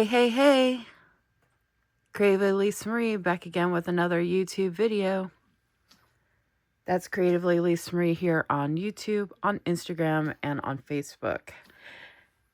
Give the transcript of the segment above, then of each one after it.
Hey, creativelylisamarie back again with another YouTube video. That's creativelylisamarie here on YouTube, on Instagram, and on Facebook.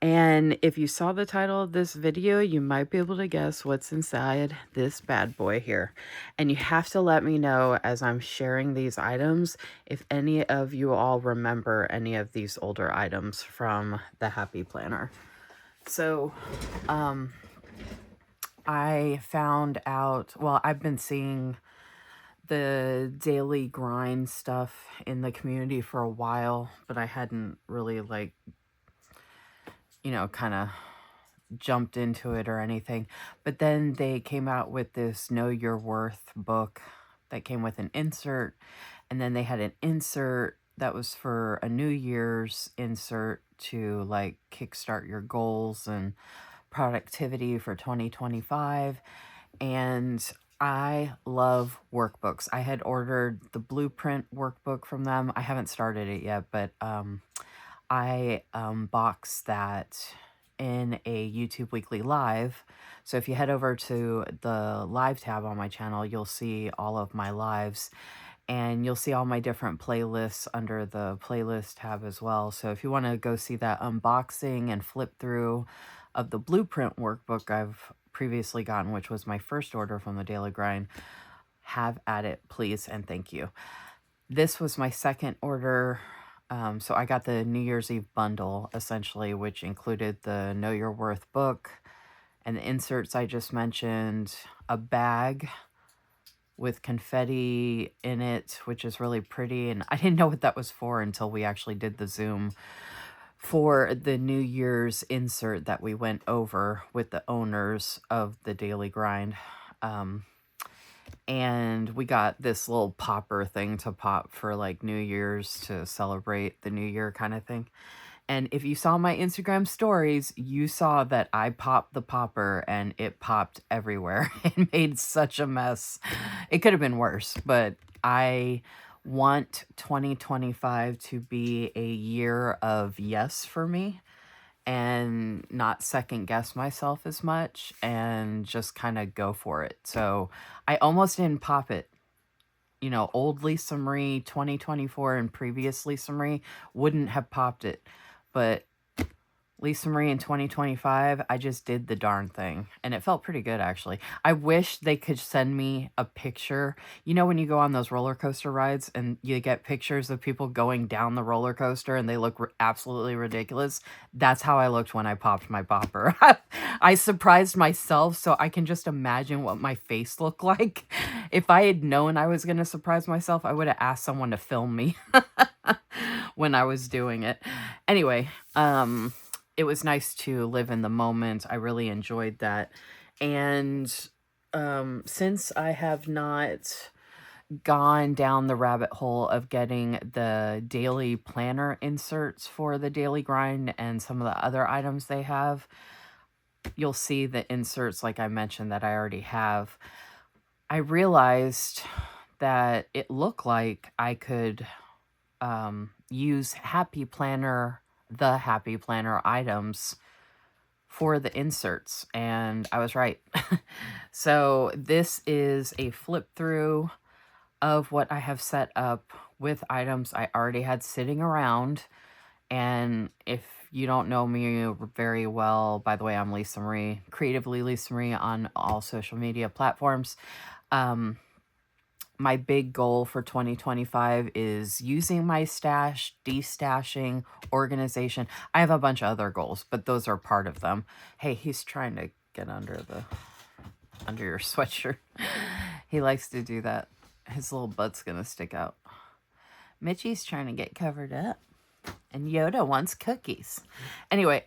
And if you saw the title of this video, you might be able to guess what's inside this bad boy here. And you have to let me know as I'm sharing these items if any of you all remember any of these older items from the Happy Planner. So, I found out, well, I've been seeing the daily grind stuff in the community for a while, but I hadn't really kind of jumped into it or anything. But then they came out with this Know Your Worth book that came with an insert, and then they had an insert that was for a New Year's insert to like kickstart your goals and productivity for 2025. And I love workbooks. I had ordered the blueprint workbook from them. I haven't started it yet, but I boxed that in a YouTube Weekly Live. So if you head over to the live tab on my channel, you'll see all of my lives. And you'll see all my different playlists under the playlist tab as well. So if you want to go see that unboxing and flip through of the blueprint workbook I've previously gotten, which was my first order from the Daily Grind, have at it, please, and thank you. This was my second order. So I got the New Year's Eve bundle, essentially, which included the Know Your Worth book and the inserts I just mentioned, a bag with confetti in it, which is really pretty. And I didn't know what that was for until we actually did the Zoom for the New Year's insert that we went over with the owners of the Daily Grind. And we got this little popper thing to pop for like New Year's to celebrate the new year kind of thing. And if you saw my Instagram stories, you saw that I popped the popper and it popped everywhere. It made such a mess. It could have been worse, but I want 2025 to be a year of yes for me and not second guess myself as much and just kind of go for it. So I almost didn't pop it. You know, old lisamarie 2024 and previous lisamarie wouldn't have popped it. But lisamarie in 2025, I just did the darn thing. And it felt pretty good, actually. I wish they could send me a picture. You know when you go on those roller coaster rides and you get pictures of people going down the roller coaster and they look absolutely ridiculous? That's how I looked when I popped my popper. I surprised myself, so I can just imagine what my face looked like. If I had known I was going to surprise myself, I would have asked someone to film me when I was doing it. Anyway, it was nice to live in the moment. I really enjoyed that. And since I have not gone down the rabbit hole of getting the daily planner inserts for the Daily Grind and some of the other items they have, you'll see the inserts like I mentioned that I already have. I realized that it looked like I could use the Happy Planner items for the inserts, and I was right. So this is a flip through of what I have set up with items I already had sitting around. And if you don't know me very well, by the way, I'm lisamarie, creativelylisamarie on all social media platforms. My big goal for 2025 is using my stash, destashing, organization. I have a bunch of other goals, but those are part of them. Hey, he's trying to get under your sweatshirt. He likes to do that. His little butt's gonna stick out. Mitchie's trying to get covered up. And Yoda wants cookies. Anyway,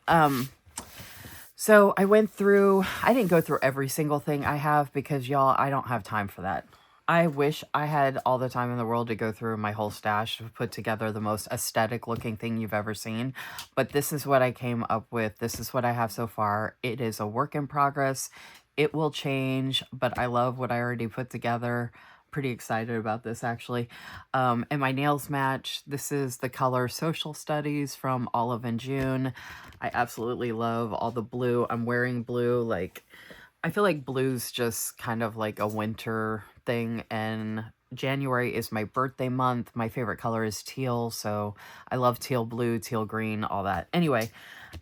so I didn't go through every single thing I have because y'all, I don't have time for that. I wish I had all the time in the world to go through my whole stash to put together the most aesthetic looking thing you've ever seen. But this is what I came up with. This is what I have so far. It is a work in progress. It will change, but I love what I already put together. pretty excited about this actually. And my nails match. This is the color Social Studies from Olive and June. I absolutely love all the blue. I'm wearing blue. Like, I feel like blue's just kind of like a winter thing, and January is my birthday month. My favorite color is teal, so I love teal blue, teal green, all that. Anyway,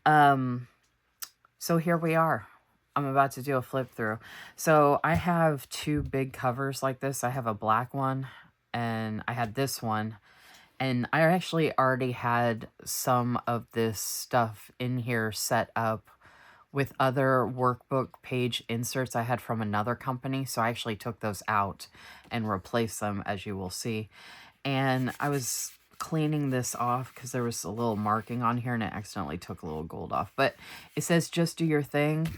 so here we are. I'm about to do a flip through. So I have two big covers like this. I have a black one and I had this one. And I actually already had some of this stuff in here set up with other workbook page inserts I had from another company. So I actually took those out and replaced them, as you will see. And I was cleaning this off because there was a little marking on here and it accidentally took a little gold off. But it says, just do your thing.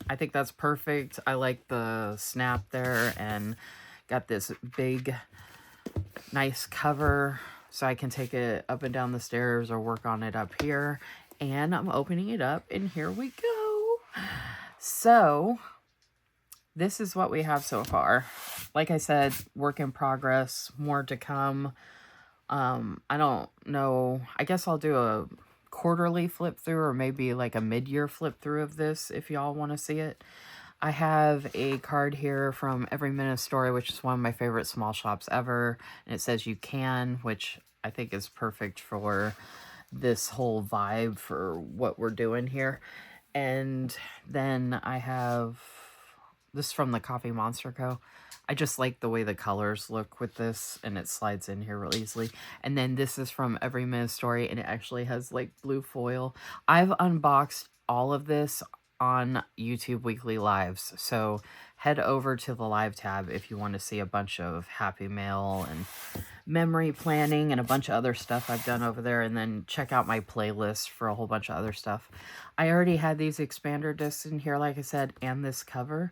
I think that's perfect. I like the snap there and got this big, nice cover so I can take it up and down the stairs or work on it up here. And I'm opening it up and here we go. So this is what we have so far. Like I said, work in progress, more to come. I don't know. I guess I'll do a quarterly flip through or maybe like a mid-year flip through of this if y'all want to see it. I have a card here from Every Minute Story, which is one of my favorite small shops ever. And it says you can, which I think is perfect for this whole vibe for what we're doing here. And then I have this from the Coffee Monster Co. I just like the way the colors look with this, and it slides in here real easily. And then this is from Every Minute Story, and it actually has like blue foil. I've unboxed all of this on YouTube Weekly Lives, so head over to the live tab if you want to see a bunch of Happy Mail and memory planning and a bunch of other stuff I've done over there, and then check out my playlist for a whole bunch of other stuff. I already had these expander discs in here, like I said, and this cover.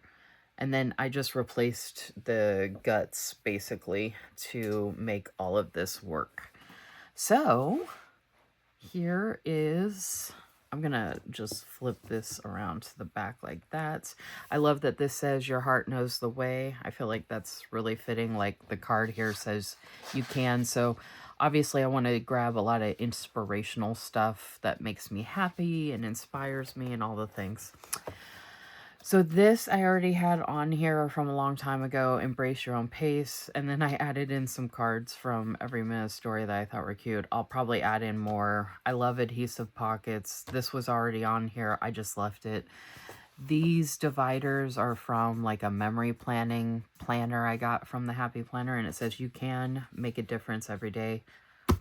And then I just replaced the guts, basically, to make all of this work. So, here is... I'm going to just flip this around to the back like that. I love that this says, your heart knows the way. I feel like that's really fitting. Like, the card here says you can. So, obviously, I want to grab a lot of inspirational stuff that makes me happy and inspires me and all the things. So this I already had on here from a long time ago, Embrace Your Own Pace, and then I added in some cards from Every Minute Story that I thought were cute. I'll probably add in more. I love adhesive pockets. This was already on here. I just left it. These dividers are from like a memory planning planner I got from the Happy Planner, and it says you can make a difference every day.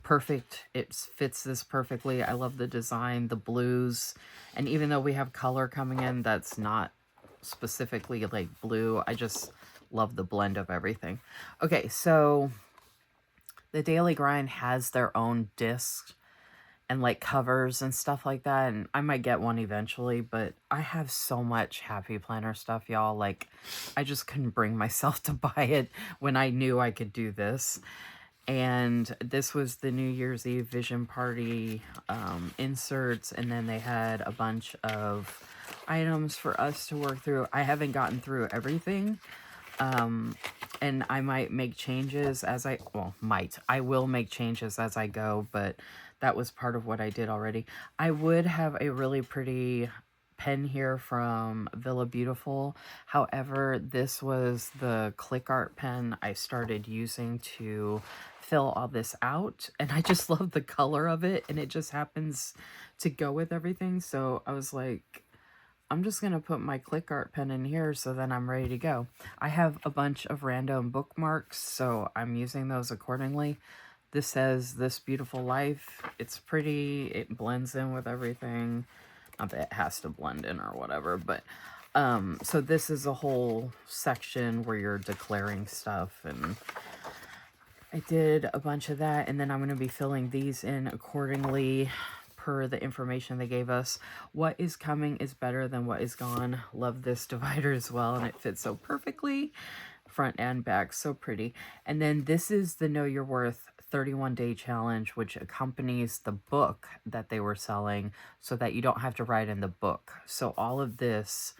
Perfect. It fits this perfectly. I love the design, the blues, and even though we have color coming in that's not specifically like blue, I just love the blend of everything. Okay, so the Daily Grind has their own discs and like covers and stuff like that, and I might get one eventually, but I have so much Happy Planner stuff, y'all. Like, I just couldn't bring myself to buy it when I knew I could do this. And this was the New Year's Eve Vision Party inserts, and then they had a bunch of items for us to work through. I haven't gotten through everything, and I might make changes as I will make changes as I go, but that was part of what I did already. I would have a really pretty pen here from Villa Beautiful. However, this was the click art pen I started using to fill all this out, and I just love the color of it, and it just happens to go with everything. So I was like, I'm just gonna put my click art pen in here, so then I'm ready to go. I have a bunch of random bookmarks, so I'm using those accordingly. This says This Beautiful Life. It's pretty, it blends in with everything. Not that it has to blend in or whatever, but so this is a whole section where you're declaring stuff, and I did a bunch of that, and then I'm going to be filling these in accordingly per the information they gave us. What is coming is better than what is gone. Love this divider as well, and it fits so perfectly. Front and back, so pretty. And then this is the Know Your Worth 31-day challenge, which accompanies the book that they were selling so that you don't have to write in the book. So all of this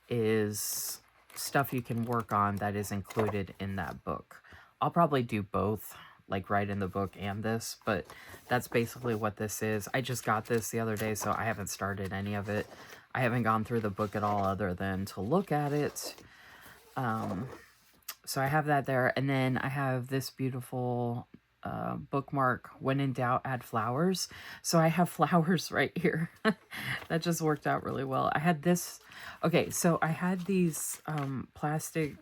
is stuff you can work on that is included in that book. I'll probably do both, like write in the book and this, but that's basically what this is. I just got this the other day, so I haven't started any of it. I haven't gone through the book at all other than to look at it. So I have that there, and then I have this beautiful bookmark, when in doubt add flowers. So I have flowers right here. That just worked out really well. I had this, okay, so I had these plastic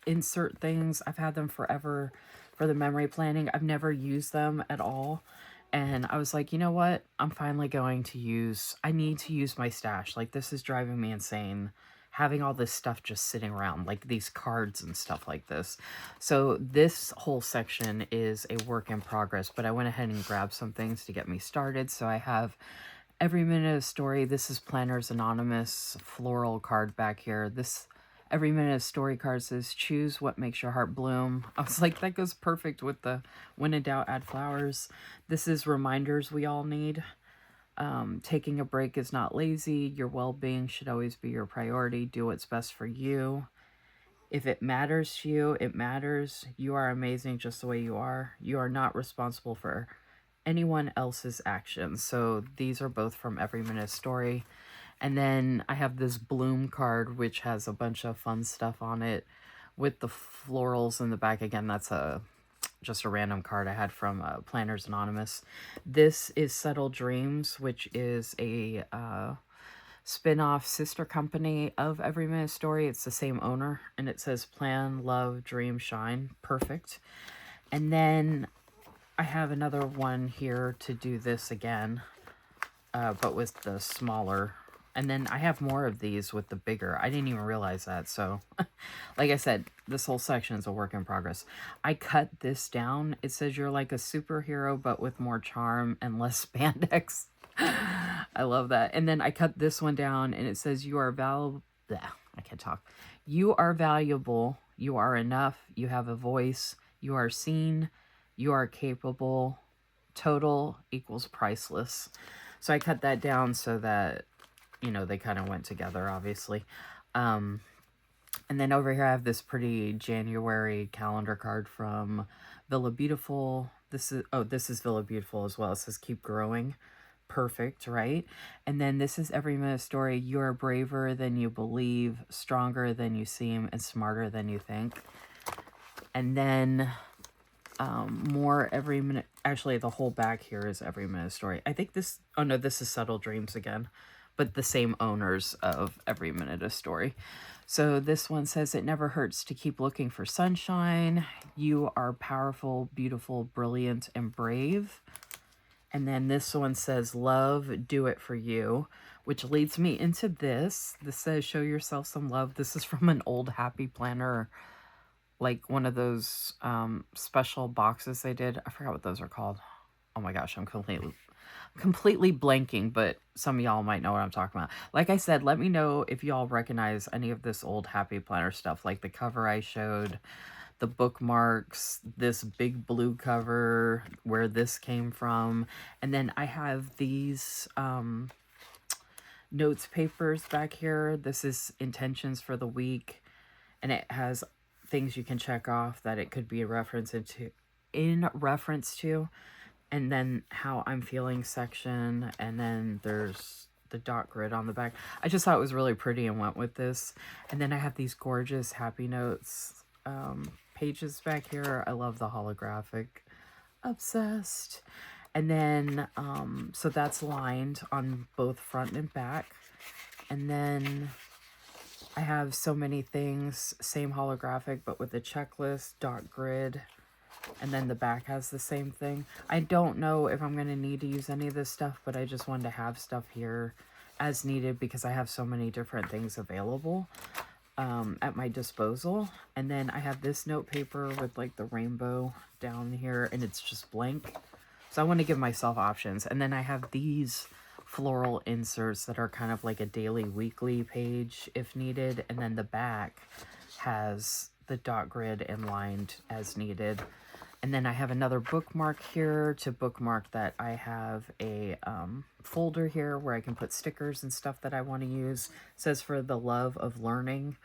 insert things. I've had them forever for the memory planning. I've never used them at all. And I was like, you know what? I'm finally going to I need to use my stash. Like, this is driving me insane, having all this stuff just sitting around, like these cards and stuff like this. So this whole section is a work in progress, but I went ahead and grabbed some things to get me started. So I have Every Minute of Story. This is Planners Anonymous floral card back here. This Every Minute of Story card says, choose what makes your heart bloom. I was like, that goes perfect with the when in doubt, add flowers. This is Reminders We All Need. Taking a break is not lazy. Your well-being should always be your priority. Do what's best for you. If it matters to you, it matters. You are amazing just the way you are. You are not responsible for anyone else's actions. So these are both from Every Minute Story. And then I have this Bloom card, which has a bunch of fun stuff on it with the florals in the back. Again, that's just a random card I had from Planners Anonymous. This is Subtle Dreams, which is a spin-off sister company of Every Minute Story. It's the same owner, and it says Plan, Love, Dream, Shine. Perfect. And then I have another one here to do this again, but with the smaller. And then I have more of these with the bigger. I didn't even realize that. So, like I said, this whole section is a work in progress. I cut this down. It says you're like a superhero, but with more charm and less spandex. I love that. And then I cut this one down, and it says you are valuable. I can't talk. You are valuable. You are enough. You have a voice. You are seen. You are capable. Total equals priceless. So I cut that down so that, you know, they kind of went together, obviously. And then over here I have this pretty January calendar card from Villa Beautiful. This is Villa Beautiful as well. It says keep growing. Perfect, right? And then this is Every Minute Story. You are braver than you believe, stronger than you seem, and smarter than you think. And then more Every Minute. Actually, the whole back here is Every Minute Story. I think this, oh no, this is Subtle Dreams again, but the same owners of Every Minute a Story. So this one says, it never hurts to keep looking for sunshine. You are powerful, beautiful, brilliant, and brave. And then this one says, love, do it for you, which leads me into this. This says, show yourself some love. This is from an old Happy Planner, like one of those special boxes they did. I forgot what those are called. Oh my gosh, I'm completely blanking, but some of y'all might know what I'm talking about. Like I said, let me know if y'all recognize any of this old Happy Planner stuff, like the cover I showed, the bookmarks, this big blue cover, where this came from. And then I have these notes papers back here. This is intentions for the week, and it has things you can check off that it could be a reference in reference to, and then how I'm feeling section, and then there's the dot grid on the back. I just thought it was really pretty and went with this. And then I have these gorgeous Happy Notes pages back here. I love the holographic. Obsessed. And then so that's lined on both front and back. And then I have so many things, same holographic, but with a checklist, dot grid, and then the back has the same thing. I don't know if I'm going to need to use any of this stuff, but I just wanted to have stuff here as needed because I have so many different things available at my disposal. And then I have this note paper with like the rainbow down here, and it's just blank. So I want to give myself options. And then I have these floral inserts that are kind of like a daily, weekly page if needed. And then the back has the dot grid and lined as needed. And then I have another bookmark here to bookmark that I have a folder here where I can put stickers and stuff that I want to use. It says for the love of learning,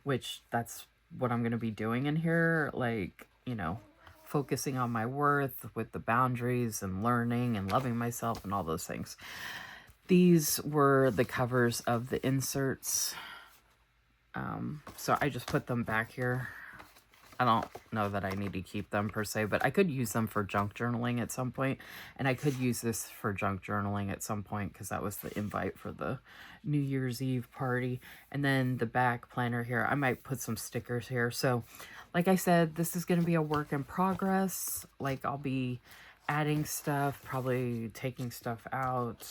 which that's what I'm going to be doing in here. Like, you know, focusing on my worth with the boundaries and learning and loving myself and all those things. These were the covers of the inserts. So I just put them back here. I don't know that I need to keep them per se, but I could use them for junk journaling at some point. And I could use this for junk journaling at some point because that was the invite for the New Year's Eve party. And then the back planner here, I might put some stickers here. So like I said, this is going to be a work in progress. Like I'll be adding stuff, probably taking stuff out,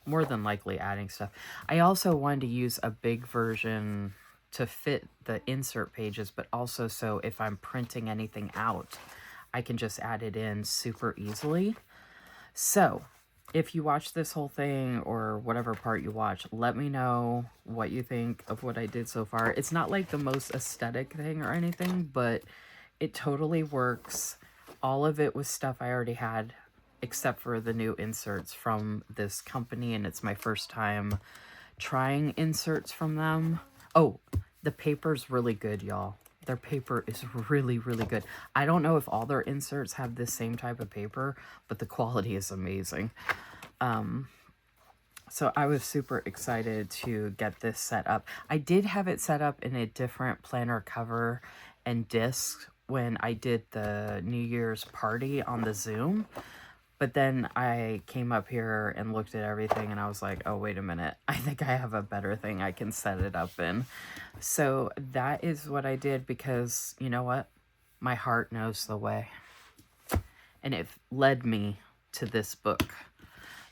more than likely adding stuff. I also wanted to use a big version to fit the insert pages, but also so if I'm printing anything out, I can just add it in super easily. So if you watch this whole thing or whatever part you watch, let me know what you think of what I did so far. It's not like the most aesthetic thing or anything, but it totally works. All of it was stuff I already had, except for the new inserts from this company, and it's my first time trying inserts from them. Oh, the paper's really good, y'all. Their paper is really, really good. I don't know if all their inserts have this same type of paper, but the quality is amazing. So I was super excited to get this set up. I did have it set up in a different planner cover and disc when I did the New Year's party on the Zoom. But then I came up here and looked at everything and I was like, oh, wait a minute. I think I have a better thing I can set it up in. So that is what I did because, you know what? My heart knows the way. And it led me to this book.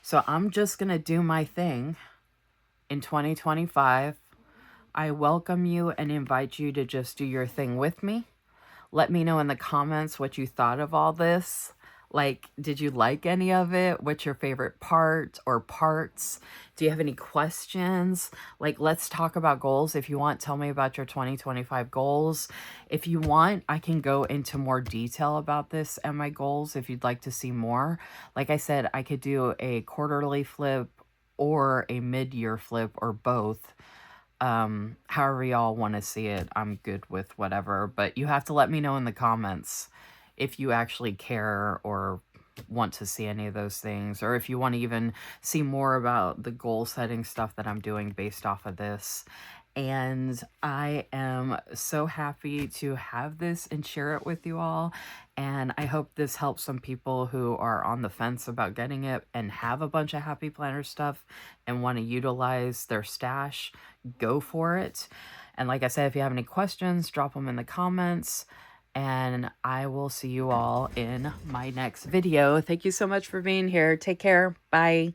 So I'm just going to do my thing in 2025. I welcome you and invite you to just do your thing with me. Let me know in the comments what you thought of all this. Like, did you like any of it? What's your favorite part or parts? Do you have any questions? Like, let's talk about goals. If you want, tell me about your 2025 goals. If you want, I can go into more detail about this and my goals if you'd like to see more. Like I said, I could do a quarterly flip or a mid-year flip or both. However y'all want to see it, I'm good with whatever, but you have to let me know in the comments if you actually care or want to see any of those things, or if you want to even see more about the goal setting stuff that I'm doing based off of this. And I am so happy to have this and share it with you all. And I hope this helps some people who are on the fence about getting it and have a bunch of Happy Planner stuff and want to utilize their stash. Go for it. And like I said, if you have any questions, drop them in the comments. And I will see you all in my next video. Thank you so much for being here. Take care. Bye.